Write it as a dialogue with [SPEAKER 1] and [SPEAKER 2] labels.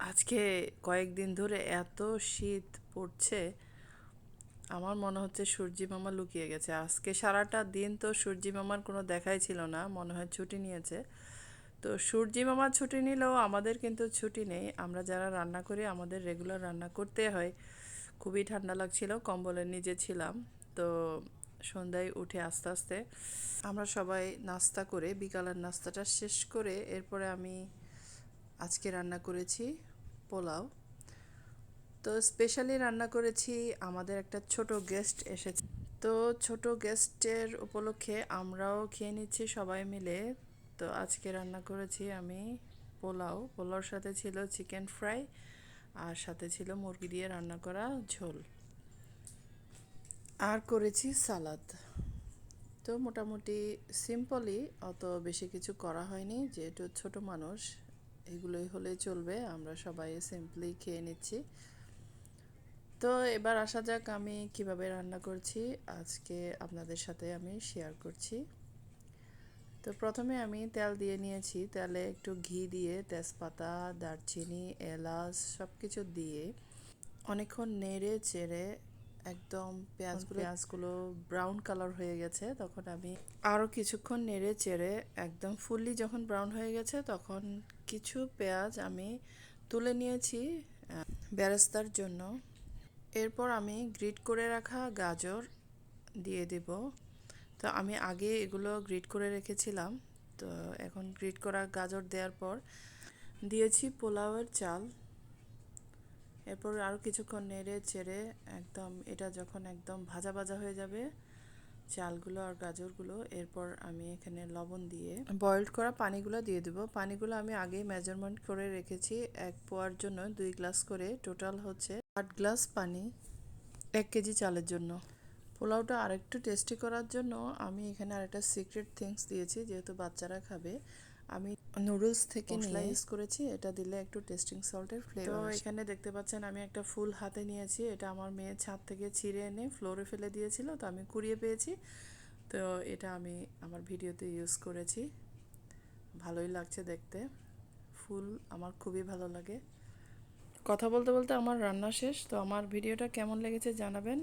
[SPEAKER 1] আজকে কয়েকদিন ধরে এত শীত পড়ছে, আমার মনে হচ্ছে সূর্যি মামা লুকিয়ে গেছে। আজকে সারাটা দিন তো সূর্যি মামার কোনো দেখাই ছিল না, মনে হয় ছুটি নিয়েছে। তো সূর্যি মামা ছুটি নিলেও আমাদের কিন্তু ছুটি নেই। আমরা যারা রান্না করি আমাদের রেগুলার রান্না করতে হয়। খুবই ঠান্ডা লাগছিল, কম্বলের নিচে ছিলাম। তো সন্ধ্যায় উঠে আস্তে আস্তে আমরা সবাই নাস্তা করে, বিকালের নাস্তাটা শেষ করে এরপরে আমি আজকে রান্না করেছি পোলাও। তো স্পেশালি রান্না করেছি, আমাদের একটা ছোট গেস্ট এসেছে। তো ছোট গেস্টের উপলক্ষে আমরাও খেয়ে নিচ্ছি সবাই মিলে। তো আজকে রান্না করেছি আমি পোলাও। পোলাওর সাথে ছিল চিকেন ফ্রাই, আর সাথে ছিল মুরগি দিয়ে রান্না করা ঝোল, আর করেছি সালাদ। তো মোটামুটি সিম্পলই, অত বেশি কিছু করা হয়নি, যেহেতু ছোট মানুষ এগুলোই হলেই চলবে, আমরা সবাই সিম্পলি খেয়ে নিচ্ছি। তো এবার আসা যাক আমি কিভাবে রান্না করছি, আজকে আপনাদের সাথে আমি শেয়ার করছি। তো প্রথমে আমি তেল দিয়ে নিয়েছি, তেলে একটু ঘি দিয়ে তেজপাতা, দারচিনি, এলাচ সব কিছু দিয়ে অনেকক্ষণ নেড়ে চেড়ে একদম পেঁয়াজগুলো ব্রাউন কালার হয়ে গেছে, তখন আমি আরও কিছুক্ষণ নেড়ে চেড়ে একদম ফুললি যখন ব্রাউন হয়ে গেছে তখন কিছু পেঁয়াজ আমি তুলে নিয়েছি বেরেস্তার জন্য। এরপর আমি গ্রিট করে রাখা গাজর দিয়ে দেব। তো আমি আগে এগুলো গ্রিট করে রেখেছিলাম। তো এখন গ্রিট করা গাজর দেওয়ার পর দিয়েছি পোলাওয়ের চাল। এরপর আরও কিছুক্ষণ নেড়ে চেড়ে একদম এটা যখন একদম ভাজা ভাজা হয়ে যাবে চালগুলো আর গাজরগুলো, এরপর আমি এখানে লবণ দিয়ে বয়েলড করা পানিগুলো দিয়ে দেবো। পানিগুলো আমি আগেই মেজারমেন্ট করে রেখেছি, 1 পোয়ার জন্য 2 গ্লাস করে, টোটাল হচ্ছে 8 গ্লাস পানি 1 কেজি চালের জন্য। পোলাওটা আরেকটু টেস্টি করার জন্য আমি এখানে আরেকটা সিক্রেট থিংস দিয়েছি, যেহেতু বাচ্চারা খাবে। আমি নুডলস থেকে মশলা ইউজ করেছি, এটা দিলে একটু টেস্টিং সল্টের ফ্লেভার। তো এখানে দেখতে পাচ্ছেন আমি একটা ফুল হাতে নিয়েছি, এটা আমার মেয়ে ছাদ থেকে ছিঁড়ে এনে ফ্লোরে ফেলে দিয়েছিল, তো আমি কুড়িয়ে পেয়েছি। তো এটা আমি আমার ভিডিওতে ইউজ করেছি, ভালোই লাগছে দেখতে। ফুল আমার খুবই ভালো লাগে। কথা বলতে বলতে আমার রান্না শেষ। তো আমার ভিডিওটা কেমন লেগেছে জানাবেন।